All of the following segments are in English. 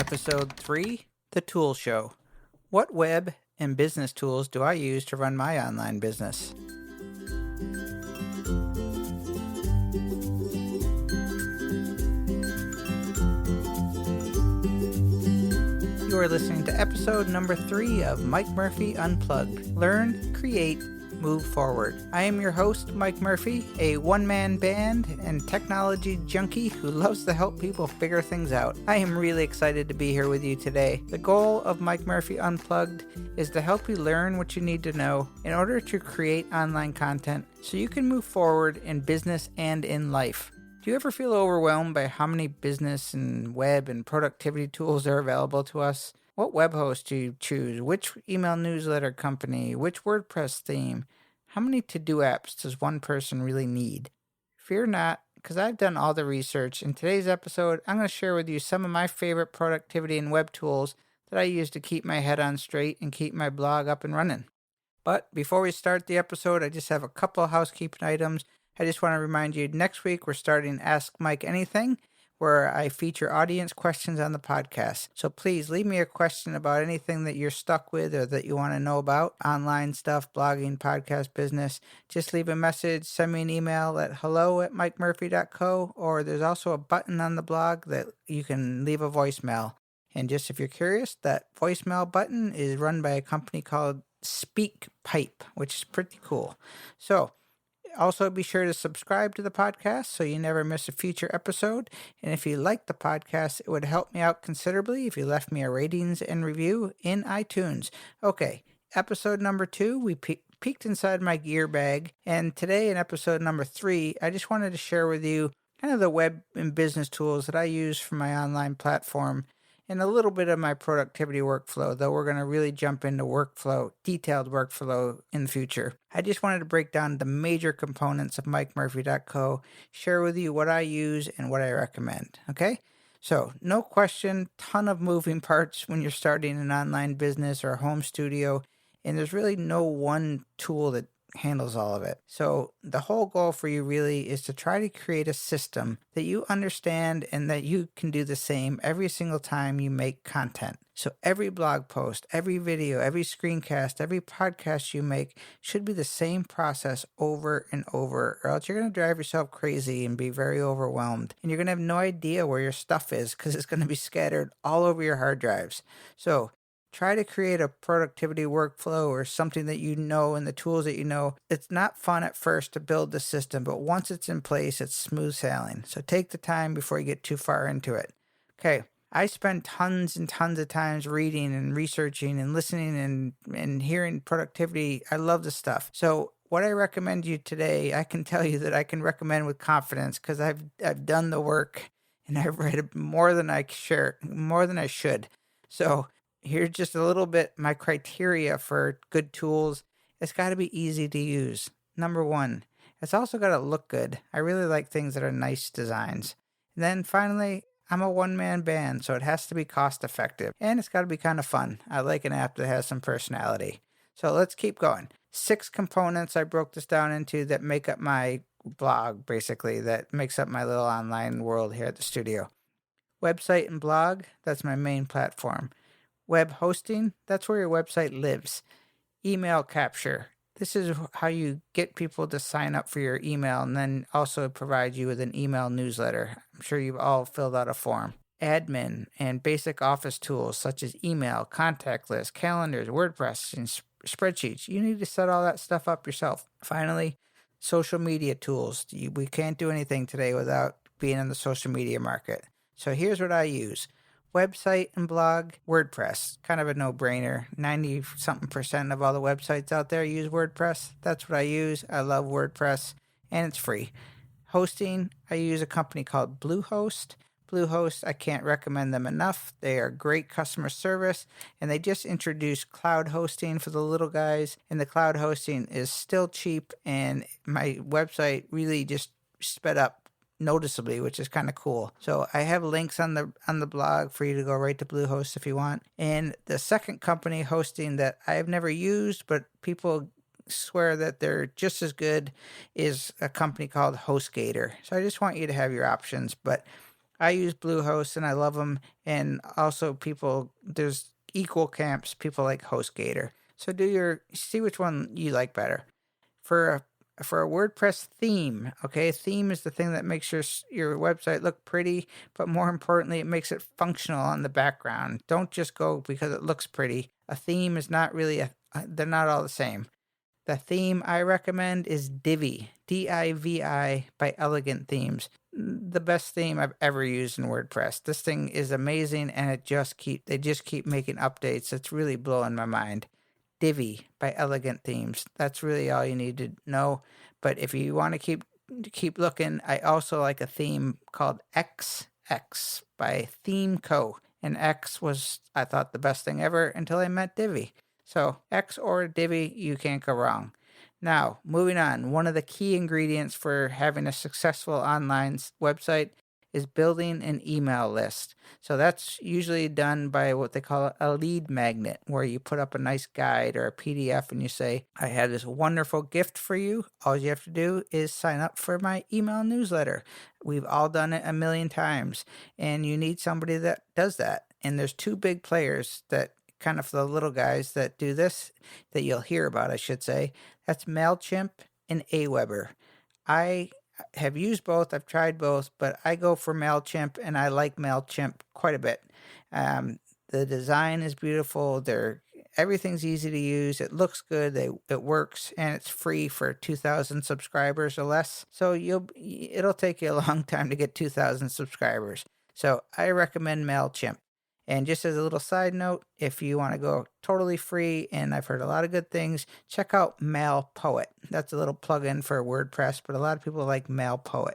Episode 3, The Tool Show. What web and business tools do I use to run my online business? You are listening to episode number 3 of Mike Murphy Unplugged. Learn, create, move forward. I am your host, Mike Murphy, a one-man band and technology junkie who loves to help people figure things out. I am really excited to be here with you today. The goal of Mike Murphy Unplugged is to help you learn what you need to know in order to create online content so you can move forward in business and in life. Do you ever feel overwhelmed by how many business and web and productivity tools are available to us? What web host do you choose? Which email newsletter company? Which WordPress theme? How many to-do apps does one person really need? Fear not, because I've done all the research. In today's episode, I'm going to share with you some of my favorite productivity and web tools that I use to keep my head on straight and keep my blog up and running. But before we start the episode, I just have a couple of housekeeping items. I just want to remind you, next week we're starting Ask Mike Anything, where I feature audience questions on the podcast. So please leave me a question about anything that you're stuck with or that you want to know about, online stuff, blogging, podcast, business. Just leave a message, send me an email at hello@mikemurphy.co, or there's also a button on the blog that you can leave a voicemail. And just if you're curious, that voicemail button is run by a company called SpeakPipe, which is pretty cool. So also, be sure to subscribe to the podcast so you never miss a future episode. And if you like the podcast, it would help me out considerably if you left me a ratings and review in iTunes. Okay, episode number 2, we peeked inside my gear bag. And today in episode number 3, I just wanted to share with you kind of the web and business tools that I use for my online platform and a little bit of my productivity workflow, though we're going to really jump into detailed workflow in the future. I just wanted to break down the major components of MikeMurphy.co, share with you what I use and what I recommend, okay? So, no question, ton of moving parts when you're starting an online business or a home studio, and there's really no one tool that handles all of it. So the whole goal for you really is to try to create a system that you understand and that you can do the same every single time you make content. So every blog post, every video, every screencast, every podcast you make should be the same process over and over, or else you're going to drive yourself crazy and be very overwhelmed. And you're going to have no idea where your stuff is because it's going to be scattered all over your hard drives. So try to create a productivity workflow or something that you know and the tools that you know. It's not fun at first to build the system, but once it's in place, it's smooth sailing. So take the time before you get too far into it. Okay, I spend tons and tons of times reading and researching and listening and hearing productivity. I love this stuff. So what I recommend you today, I can tell you that I can recommend with confidence because I've done the work and I've read more than I should. So here's just a little bit my criteria for good tools. It's got to be easy to use. Number 1, it's also got to look good. I really like things that are nice designs. And then finally, I'm a one-man band, so it has to be cost-effective. And it's got to be kind of fun. I like an app that has some personality. So let's keep going. 6 components I broke this down into that make up my blog, basically, that makes up my little online world here at the studio. Website and blog, that's my main platform. Web hosting, that's where your website lives. Email capture, this is how you get people to sign up for your email and then also provide you with an email newsletter. I'm sure you've all filled out a form. Admin and basic office tools such as email, contact lists, calendars, WordPress, and spreadsheets. You need to set all that stuff up yourself. Finally, social media tools. We can't do anything today without being in the social media market. So here's what I use. Website and blog, WordPress, kind of a no-brainer. 90-something% of all the websites out there use WordPress. That's what I use. I love WordPress, and it's free. Hosting, I use a company called Bluehost. Bluehost, I can't recommend them enough. They are great customer service, and they just introduced cloud hosting for the little guys, and the cloud hosting is still cheap, and my website really just sped up noticeably, which is kind of cool. So I have links on the blog for you to go right to Bluehost if you want. And the second company hosting that I've never used, but people swear that they're just as good, is a company called HostGator. So I just want you to have your options, but I use Bluehost and I love them. And also there's equal camps, people like HostGator. So see which one you like better. For a WordPress theme, okay? Theme is the thing that makes your website look pretty, but more importantly, it makes it functional on the background. Don't just go because it looks pretty. A theme is not really they're not all the same. The theme I recommend is Divi, Divi by Elegant Themes. The best theme I've ever used in WordPress. This thing is amazing, and they just keep making updates. It's really blowing my mind. Divi by Elegant Themes. That's really all you need to know. But if you want to keep looking, I also like a theme called XX by Theme Co. And X was, I thought, the best thing ever until I met Divi. So X or Divi, you can't go wrong. Now, moving on, one of the key ingredients for having a successful online website is building an email list. So that's usually done by what they call a lead magnet, where you put up a nice guide or a PDF and you say, I have this wonderful gift for you. All you have to do is sign up for my email newsletter. We've all done it a million times, and you need somebody that does that. And there's two big players that kind of the little guys that do this, that you'll hear about, I should say. That's MailChimp and Aweber. I have used both. I've tried both, but I go for MailChimp, and I like MailChimp quite a bit. The design is beautiful. Everything's easy to use. It looks good. It works, and it's free for 2,000 subscribers or less. So it'll take you a long time to get 2,000 subscribers. So I recommend MailChimp. And just as a little side note, if you want to go totally free, and I've heard a lot of good things, check out MailPoet. That's a little plugin for WordPress, but a lot of people like MailPoet.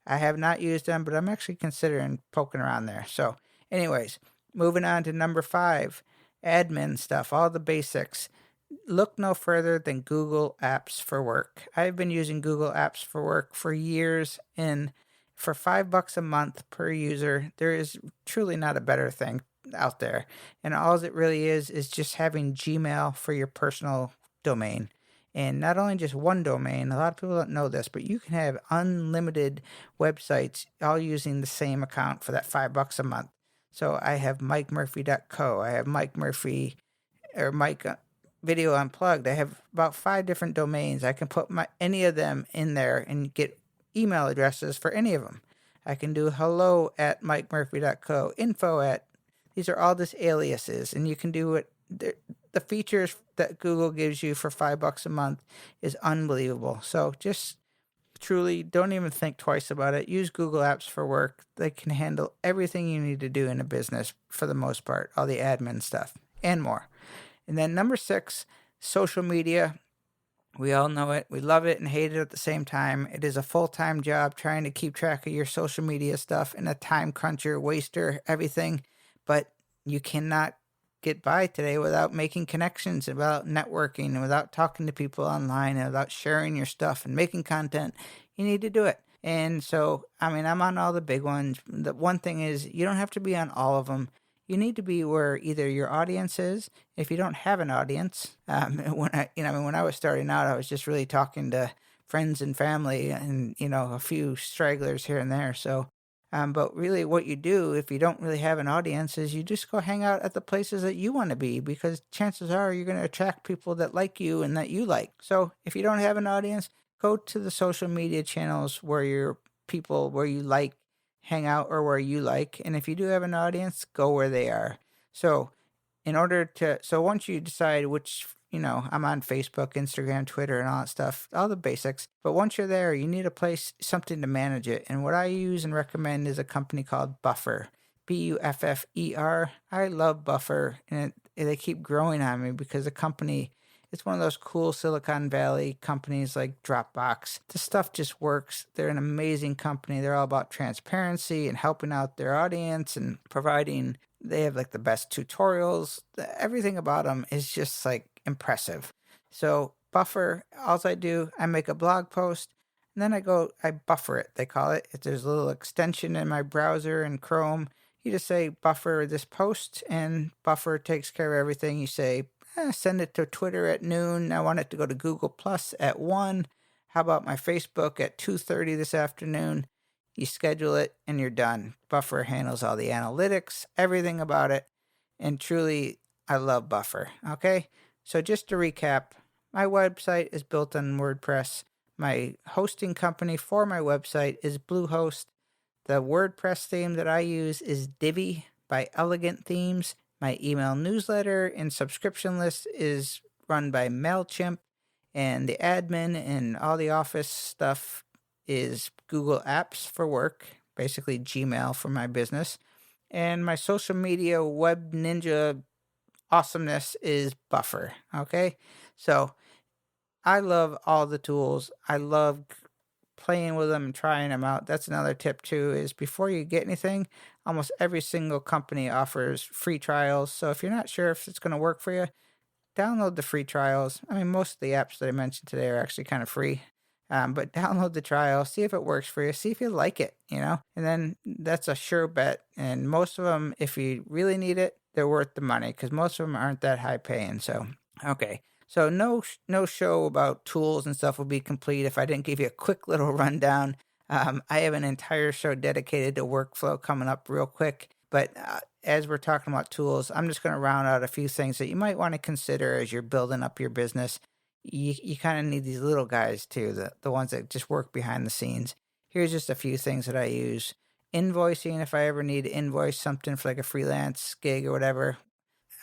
I have not used them, but I'm actually considering poking around there. So anyways, moving on to number 5, admin stuff, all the basics. Look no further than Google Apps for Work. I've been using Google Apps for Work for years, and for $5 a month per user, there is truly not a better thing out there. And all it really is just having Gmail for your personal domain. And not only just one domain, a lot of people don't know this, but you can have unlimited websites all using the same account for that $5 a month. So I have MikeMurphy.co. I have Mike Murphy or Mike Video Unplugged. I have about 5 different domains. I can put any of them in there and get email addresses for any of them. I can do hello@MikeMurphy.co, these are all just aliases, and you can do it. The features that Google gives you for $5 a month is unbelievable. So just truly don't even think twice about it. Use Google Apps for Work. They can handle everything you need to do in a business for the most part, all the admin stuff and more. And then number 6, social media. We all know it. We love it and hate it at the same time. It is a full-time job trying to keep track of your social media stuff, and a time cruncher, waster, everything. But you cannot get by today without making connections, without networking, and without talking to people online, and without sharing your stuff and making content. You need to do it. And so, I'm on all the big ones. The one thing is, you don't have to be on all of them. You need to be where either your audience is. If you don't have an audience, when I was starting out, I was just really talking to friends and family, and a few stragglers here and there. So, but really, what you do if you don't really have an audience is you just go hang out at the places that you want to be, because chances are you're going to attract people that like you and that you like. So, if you don't have an audience, go to the social media channels where your people, where you like, hang out, or where you like. And if you do have an audience, go where they are. So once you decide which, I'm on Facebook, Instagram, Twitter, and all that stuff, all the basics. But once you're there, you need a place, something to manage it. And what I use and recommend is a company called Buffer, Buffer. I love Buffer, and they keep growing on me because the company, it's one of those cool Silicon Valley companies like Dropbox. The stuff just works. They're an amazing company. They're all about transparency and helping out their audience and providing. They have like the best tutorials. Everything about them is just like impressive. So Buffer, all I do, I make a blog post, and then I buffer it, they call it. If there's a little extension in my browser in Chrome, you just say buffer this post, and Buffer takes care of everything. You say, send it to Twitter at noon. I want it to go to Google Plus at 1. How about my Facebook at 2:30 this afternoon? You schedule it and you're done. Buffer handles all the analytics, everything about it. And truly, I love Buffer. Okay. So just to recap, my website is built on WordPress. My hosting company for my website is Bluehost. The WordPress theme that I use is Divi by Elegant Themes. My email newsletter and subscription list is run by MailChimp. And the admin and all the office stuff is Google Apps for work, basically Gmail for my business. And my social media web ninja awesomeness is Buffer. Okay. So I love all the tools. I love playing with them and trying them out. That's another tip too, is before you get anything, almost every single company offers free trials. So if you're not sure if it's going to work for you, download the free trials. I mean, most of the apps that I mentioned today are actually kind of free. But download the trial, see if it works for you, see if you like it, and then that's a sure bet. And most of them, if you really need it, they're worth the money because most of them aren't that high paying. So, okay. So no show about tools and stuff will be complete if I didn't give you a quick little rundown. I have an entire show dedicated to workflow coming up real quick. But as we're talking about tools, I'm just going to round out a few things that you might want to consider as you're building up your business. You kind of need these little guys too, the ones that just work behind the scenes. Here's just a few things that I use. Invoicing, if I ever need to invoice something for like a freelance gig or whatever.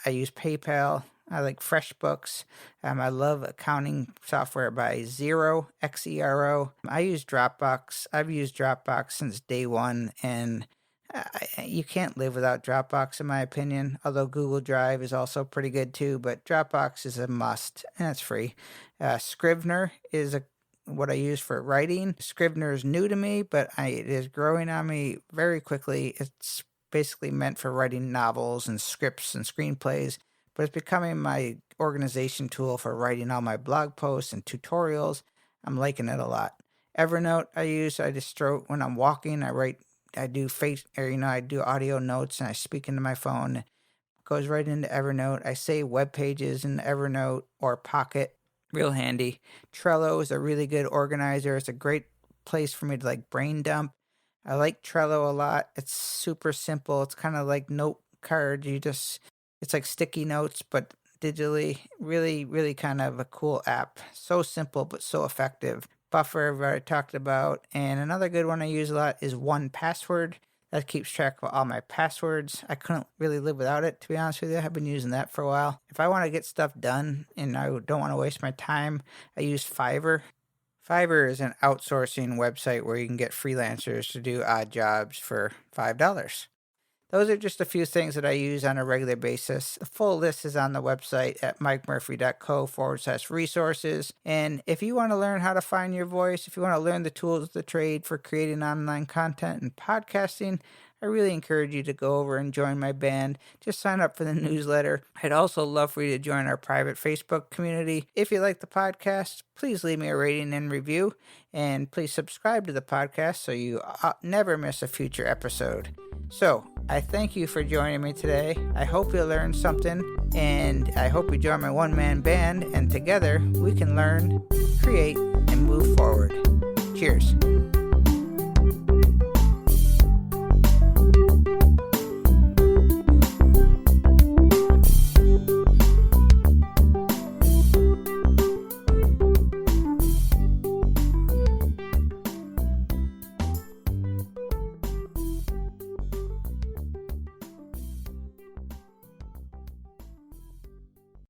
I use PayPal. I like FreshBooks. I love accounting software by Xero, Xero. I use Dropbox. I've used Dropbox since day one, and you can't live without Dropbox in my opinion, although Google Drive is also pretty good too, but Dropbox is a must, and it's free. Scrivener is what I use for writing. Scrivener is new to me, but it is growing on me very quickly. It's basically meant for writing novels and scripts and screenplays, but it's becoming my organization tool for writing all my blog posts and tutorials. I'm liking it a lot. Evernote I just throw when I'm walking. I do audio notes and I speak into my phone. It goes right into Evernote. I save web pages in Evernote or Pocket. Real handy. Trello is a really good organizer. It's a great place for me to like brain dump. I like Trello a lot. It's super simple. It's kind of like note cards. It's like sticky notes, but digitally. Really, really kind of a cool app. So simple, but so effective. Buffer, I've already talked about. And another good one I use a lot is 1Password. That keeps track of all my passwords. I couldn't really live without it, to be honest with you. I've been using that for a while. If I want to get stuff done and I don't want to waste my time, I use Fiverr. Fiverr is an outsourcing website where you can get freelancers to do odd jobs for $5. Those are just a few things that I use on a regular basis. The full list is on the website at mikemurphy.co/resources. And if you want to learn how to find your voice, if you want to learn the tools of the trade for creating online content and podcasting, I really encourage you to go over and join my band. Just sign up for the newsletter. I'd also love for you to join our private Facebook community. If you like the podcast, please leave me a rating and review. And please subscribe to the podcast so you never miss a future episode. So, I thank you for joining me today. I hope you learned something, and I hope you join my one-man band, and together we can learn, create, and move forward. Cheers.